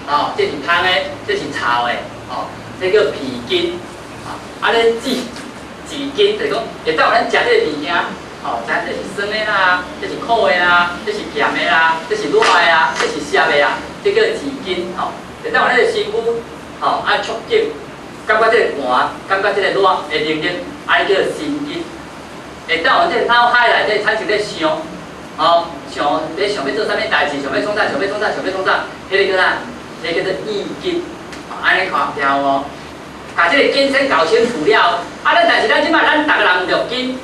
哦，这是芳的，这是臭的，哦，这叫脾经，哦，啊，咧治经就是讲，会当咱食这个物件，哦，知这是酸的啦，这是苦的啦，这是咸的啦，这是热的啦，这是涩的啦，这叫治经，哦，会当咱个身躯，哦，啊促进，感觉这个寒，感觉这个热的能力，啊，叫心经，会当咱这脑海内底产生咧想。哦，你想要做啥物代志，想要创啥，想要创啥，想要创啥，迄个叫啥？迄个叫做意经。安尼看听有无？把这个经先搞清楚了。啊，但是咱即摆咱逐个人有录经，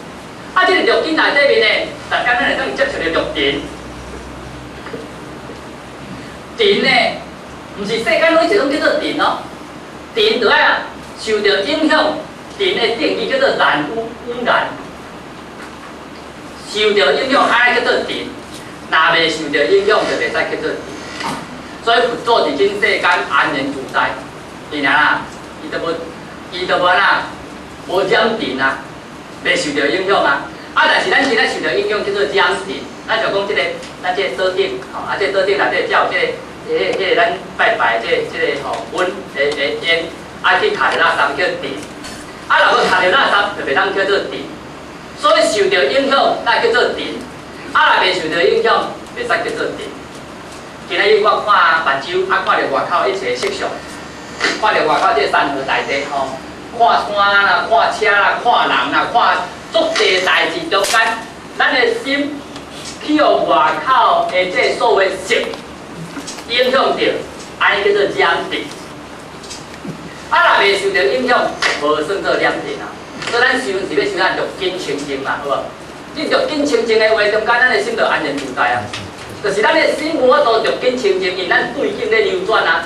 啊，这个录经内底面呢，逐工咱会当接触着录电。电呢，毋是世间拢一种叫做电哦，电就爱受到影响，电的定义叫做燃污染。受到影响，爱叫做电；若未受到影响，就袂使叫做电。所以佛祖伫今世间安然自在，是然啦，伊都无啦，无染电啊，袂受到影响啊。啊，但是咱现在受到影响叫做染电，咱就讲咱这个桌顶，吼，啊，这桌顶内底才有迄个咱拜这个吼温烟，啊去卡着垃圾叫电，啊，若要卡着垃圾就袂当叫做电。所以受到影响，那叫做电；啊，若未受到影响，袂使叫做电。今日我看目睭，啊，看到外口一切色相，看到外口这山河大地吼，看山啦，看车啦，看人啦，看足侪代志中间，咱的心去互外口的这所有色影响着，安尼叫做染电。啊，若未受到影响，无算做染电啊。所以咱修是要修咱六根清净嘛，好无？你六根清净的话，中间咱的心就安然自在啊。就是咱的心无法度六根清净，因咱对境咧流转啊，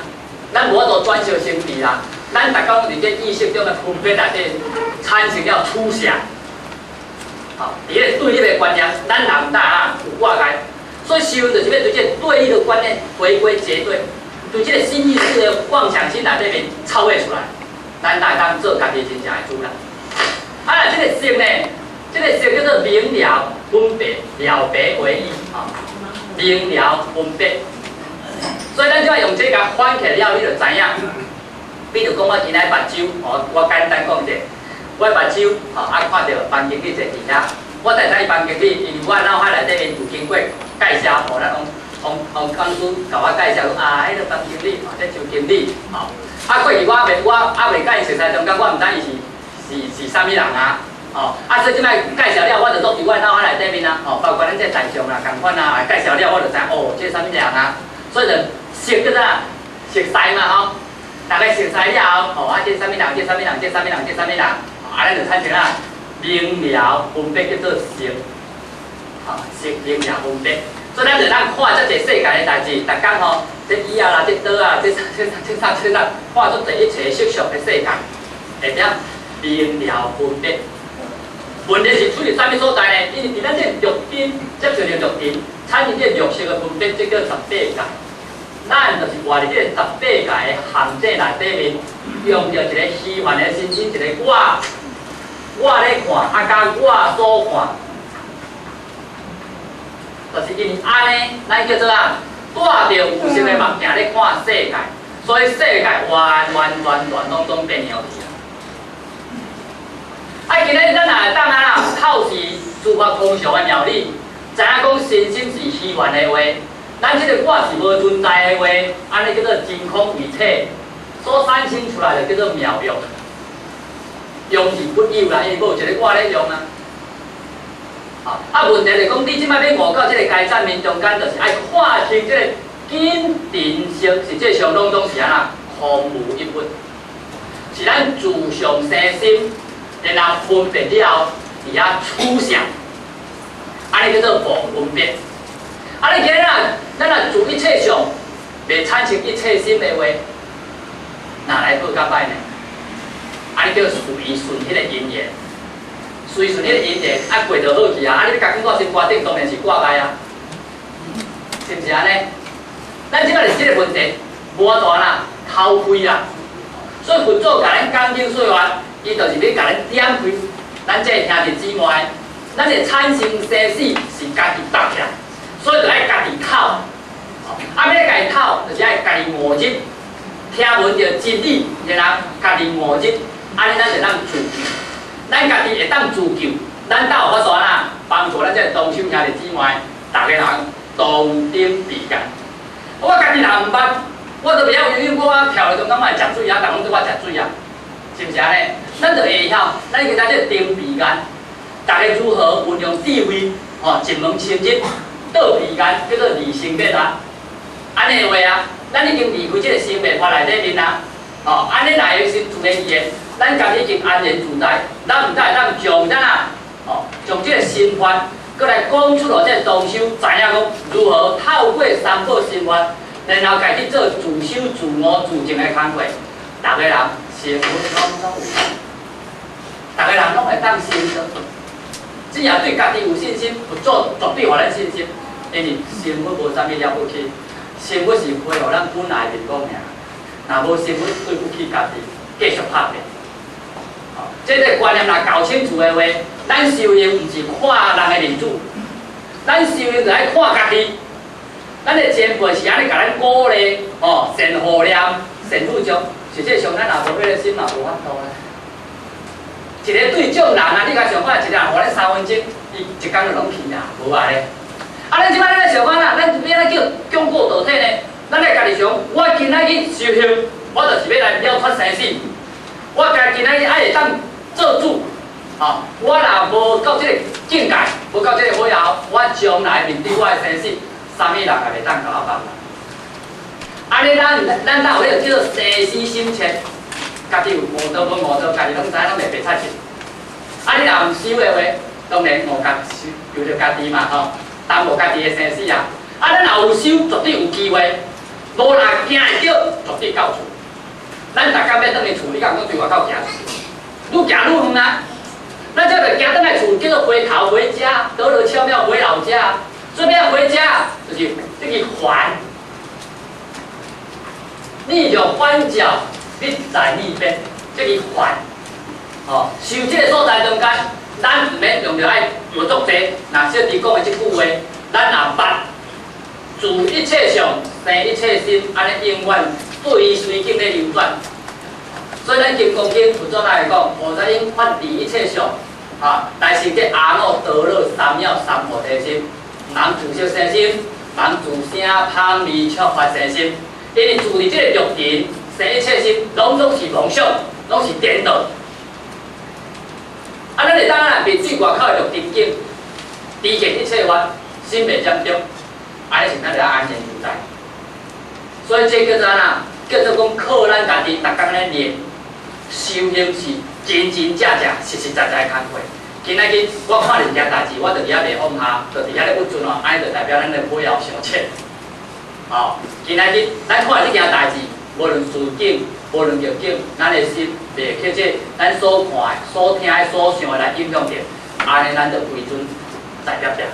咱无法度转烧生气啦。咱逐工伫这意识中的分别内底产生了取舍，吼，伫个对立的观念，咱人大啊有挂碍，所以修就是要对这对立的观念回归绝对，对这个新意识的妄想心内底面超越出来，咱才会当做家己真正的主人。啊，这个色呢，这个色叫做明了分别，了别为一啊，明了分别。所以咱就要用这个翻起了，你就知影。比如讲，我今仔目睭，哦，我简单讲者，我目睭，哦，啊看到班经理坐伫遐，我才知伊班经理，因为我脑海内底面有经过介绍，哦，咱洪公司甲我介绍讲啊，迄个班经理，哦，这周经理，哦，啊过去我未甲伊熟悉中间，我毋知伊是啥物人啊？哦，啊，所以即摆介绍了，我就落伫我脑海内底面啊，哦，包括咱这台上啦、共款啊，介绍了，我就知哦，这啥物人啊？所以就熟叫啥？熟悉嘛吼，大概熟悉了后，哦，啊，这啥物人？这啥物人？这啥物人？这啥物人？啊，咱就产生啊明了分别叫做熟，哦，熟明了分别。所以咱就咱看遮济世界的代志，逐工吼，这椅啊啦，这桌啊，这看足济一切色相的世界，会点？明了分别，分别是处于啥物所在呢？因为伫咱这六根接触着六根，产生这六色的分别，这叫18界。咱就是活伫这18界的限制内底面，用着一个虚幻的心一个我咧看，啊甲我所看，就是因为安尼，咱叫做啊，带着有色的目镜咧看世界，所以世界完拢变了去。啊，今日咱若会当啊啦，透视诸法空相的妙理，知影讲身心是虚幻的话，咱这个我是无存在的话，安尼叫做真空一体，所产生出来的叫做妙用。用是不有啦，因为无一个我咧用啊。问题就是讲，你即摆要悟到这个该站面中间，就是爱看清这个紧定性，实际上拢是安那空无一物，是咱自上生心，然后分别了后，伫遐取相，安尼叫做无分别。你今日咱若自一切相，袂产生一切心的话，哪来好甲歹呢？安尼叫随顺迄个因缘。随顺迄个因缘，过就好去啊！你甲讲到心肝顶，当然是挂歹啊，是毋是安尼？咱即摆是即个问题，无大啦，头开啦。所以佛祖甲咱讲经说法，伊就是要甲咱点开咱这兄弟姊妹，咱的产生生死是家己搭起来，所以就爱家己讨。要家己讨，就是爱家己悟入，听闻着真理，然后家己悟入，安尼咱就当自救。咱家己会当自救，咱才有法度啊，帮助咱这同修兄弟姊妹，大家人同顶比干。我家己若毋捌，我都袂晓游泳，我跳的中间嘛会食水啊，人拢对我食水啊，是毋是安尼？咱就会晓，咱今仔这顶比干，大家如何运用智慧，一门深入，倒比干叫做离生灭啊。安尼的话啊，咱已经离开这个生灭法内底面啊，安尼来是自然而然。咱家己已经安然自在，咱毋才会当将咱啊，将这个心法，搁来讲出来，这同修知影讲如何透过三宝心法，然后家己做自修、自悟、自证的工课，逐个人生活拢有，逐个人拢会当成功。只要对家己有信心，有做绝对互咱信心，因为生活无啥物了不起，生活是配合咱本来面讲尔，若无生活对不起家己，继续拍拼。这个观念若搞清楚的话，咱修行毋是看人的面子，咱修行就爱看家己。咱的前辈是安尼甲咱鼓励，善护念、善护众，实际上咱若无迄个心，嘛无法度咧。一个对众人啊，你甲想看一个人，互咱3分钟，伊一工就拢去啊，无啊咧。咱即摆咧想看啦，咱要来叫强固道体呢，咱来家己想，我今仔日修行，我就是要来了脱生死，我家今仔日爱会当。做主，我若无到这个境界，无到这个火候，我将来面对我的生死，啥物人也袂当甲我帮忙。安尼咱哪有迄个叫做生死心切，家己有悟道无悟道，家己拢知，拢袂白插钱。你若毋修的话，当然误家由着家己嘛耽误家己的生死啊。咱若有修，绝对有机会；无若惊会着，绝对到厝。咱逐工要转去厝，你敢讲对外口行？愈行愈远啊！咱这个行倒来厝，叫做回头回家，得了巧妙回老家。这边回家就是这个还，逆着翻脚，你在逆边，这个还。修这个所在中间，咱唔免用着爱有足济。若小弟讲的这句话，咱若捌，自一切相，生一切心，安尼永远对随境咧流转。所以咱金刚经佛祖来讲，菩萨应发离一切相，但是这阿耨多罗三藐三菩提心，人自色生心，人自声香味触法生心，因为自伫这个欲尘生一切心，拢是妄想，拢是颠倒。咱会当面对外口的欲尘境，离现一切法，心袂沾着，安尼是咱就安然自在。所以这叫做哪？叫做讲靠咱家己，逐工咧练。修行是真真正正、实实在在的工课。今仔日我看到一件代志，我就伫遐袂放下，就伫遐咧不准安尼就代表咱的火候上切。今仔日咱看到这件代志，无论事境，无论逆境，咱的心袂去这咱所看、所听、所想来影响着，安尼咱就归准在了着，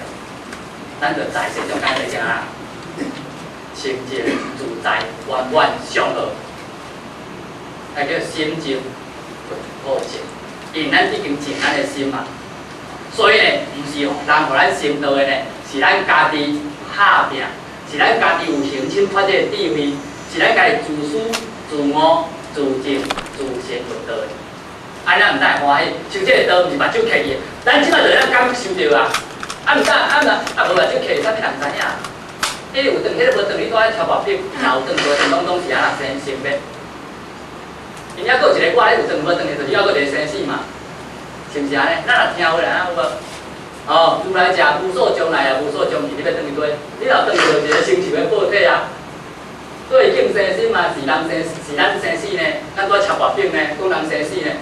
咱就在世中间来讲啊，清净自在、圆满祥和。那叫心静好静，因为咱已经静咱的心嘛，所以呢，毋是人互咱成道的呢，是咱家己打拼，是咱家己有形成发这个智慧，是咱家己自私、自我、自证、自成有道的。安尼毋才会欢喜，修这个道毋是目睭刻意，咱即摆就咱感受着啊，毋无目睭刻，啥物人毋知影。迄有等，迄个无等于在超薄饼，若有等无拢是安那生性的。因遐佫有一个我咧有等无等的，就是还佫一个生死嘛，是毋是安尼？咱若听有啦，有无？哦，如来食无所将来啊，无所将去，你要等于对，你若等着一个生气的报体啊。所以敬生死嘛，是咱生死呢，咱在超薄饼呢，讲人生死呢，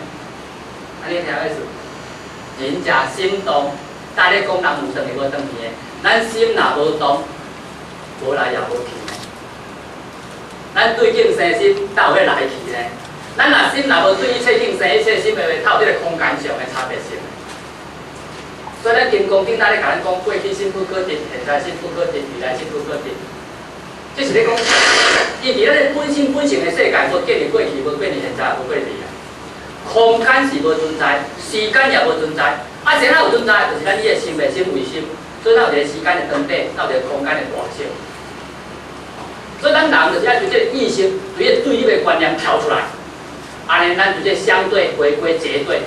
安尼听意思？人食心动，大咧讲人有等于无等去的，咱心若无动，无来也无去呢。咱对敬生死，哪有要来去呢？咱若心若无对一切敬生，一切心的话，它有这个空间上的差别性。所以咱金刚经，咱咧甲咱讲，过去心不可得，现在心不可得，未来心不可得。这是咧讲，伊伫咱本性的世界，无建立过去，无变成现在，无过未来。空间是无存在，时间也无存在。啊，谁哪有存在？就是咱你的心的心为心，所以咱有一个时间的长短，咱有一个空间的大小。所以咱人就是要对这个意识，对对立的观念跳出来，安尼咱就这相对回归绝对。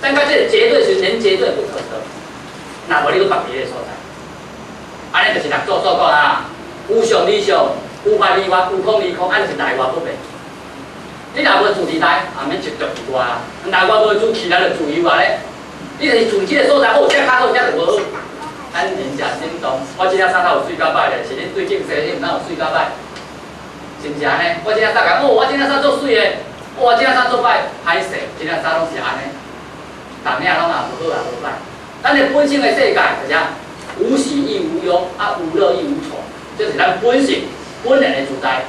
但到这个绝对是连绝对不可得，那无你去别别的所在，安尼就是六祖所讲啊。有上离上，有外离外，有空离空，安就是内外不变。你若无住伫内，也免执着伫外啊。内外无住气，咱就住于外咧。你就是住即个所在好，遮较好，遮就无好。咱人食心动，我今仔早头有水到摆咧，是恁对镜生你毋哪有水到摆？是毋是安尼？我今仔早讲，我今仔早做水诶，我今仔早做摆歹势，今仔早拢是安尼。逐领拢也无好也无歹。咱的本性的世界是啥？无喜亦无忧，啊无乐亦无愁。这是咱本性、本然的自在，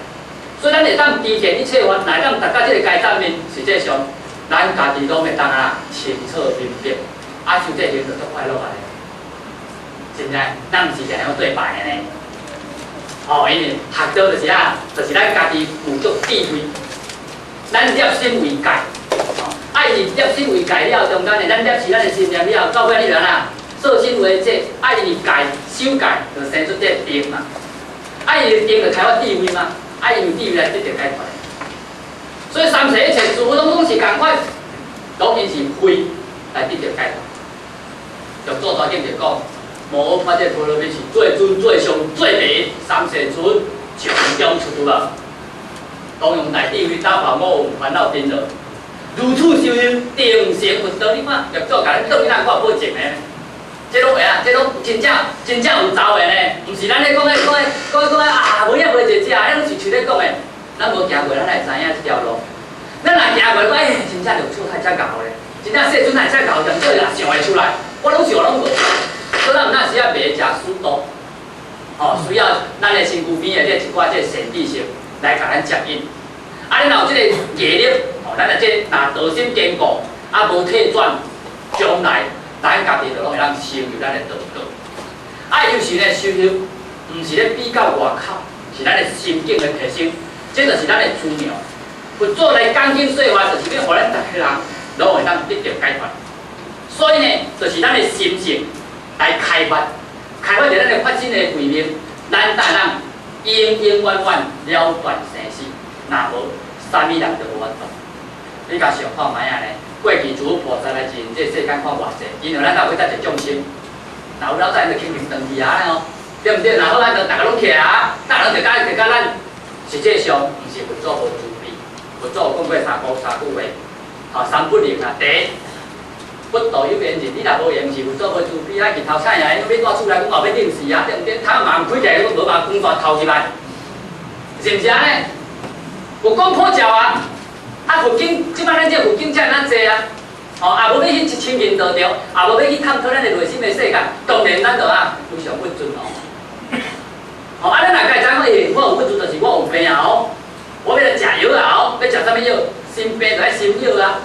所以咱会当知见一切法，来当达到这个阶段面，实际上咱家己拢会当啊清澈明白，啊修这行就足快乐啊！真正，咱毋是定样对白的呢。哦，因为学到就是啊，就是咱家己有足智慧，咱摄心为戒，啊，因摄心为戒了，中间呢，咱摄持咱的心念了，到尾你人啊，摄心为戒，啊，因为戒修戒，就生出这定嘛。啊，伊定就开发智慧嘛，啊，因为智慧来得到解脱。所以三世一切诸佛拢是共款，拢因是慧来得到解脱。就做大经就讲，无发这陀罗蜜是最尊、最上、最美三世尊上中出土啊。当用大智慧打破我烦恼颠倒，如此修行定成佛道。你看，要做甲咱倒去咱我保证诶。这拢会啊，这拢真正有走的呢，毋是咱咧讲啊，无影无一只，咱拢是像咧讲的，咱无行过，咱来知影这条路。咱若行过，讲真正就出太遮牛咧，真正世尊太遮牛，上少若想会出来，我拢想拢无。所以咱毋那时啊，袂食疏多，哦，需要咱的身躯边的这一寡这善知识来甲咱接应。啊，你若有这个毅力，哦，咱就这若道心坚固，啊无退转，将来。咱家己就拢会当修入咱的道道。啊，有时呢修行，毋是咧比较外口，是咱的心境的提升，这就是咱的资粮。佛祖来讲经说话，就是要互咱逐个人拢会当得到解脱。所以呢，就是咱的心性来开发，开发着咱的发心的慧命，咱大人永永远远了断生死，若无啥物人就无法度。你甲想看卖啊呢？过去诸菩萨来进这世间看偌济，因为咱哪会得一众生，若有了咱就轻轻长去啊哦，对毋对？然后咱就大家拢起啊，大人就甲咱，实际上毋是佛祖无慈悲，佛祖讲过三句话，三不灵啊，第一，不道有缘人，你若无缘是佛祖无慈悲，啊日头晒下，要带厝内讲后要顶死啊，对毋对？头嘛唔开起来，无把光线透入来，是毋是安尼？佛讲可照啊！啊，佛经，即摆咱这佛经才咱济啊，哦，也无要去亲近道场，也无要去探讨咱的内心的世界，当然咱就啊非常不准哦。哦，啊，咱若家知影，我有不准，就是我有病啊哦，我要来食药啊哦，要食啥物药？心病就爱心药啊。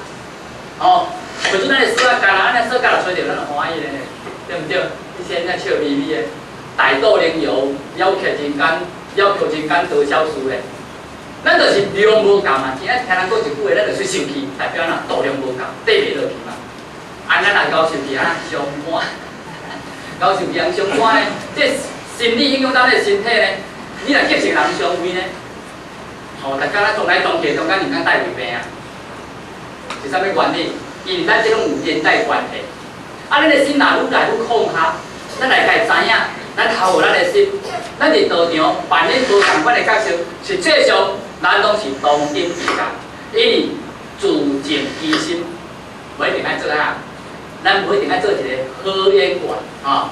哦，袂准咱的手啊干啦，咱的手干了吹着，咱就欢喜咧，对毋对？你现在笑眯眯的，大肚灵油，要求人间，得消失咧。咱就是量无够嘛，今仔听人讲一句话，咱就去生气，代表咱度量无够，缀袂落去嘛。啊，咱若高受气啊，伤肝，高受气人伤肝呢，这心理影响咱的身体呢。你若急性人伤胃呢，哦，大家咱动来动去，中间人家带胃病啊，是啥物原理？因为咱这种有连带关系。啊，咱的心若愈来愈空下，咱来家知影，咱透过咱的心，咱伫道场扮演无同款的角色，实际上咱拢是同等之间，因为自净其心，不一定爱做啊，咱不一定爱做一个好演员，吼、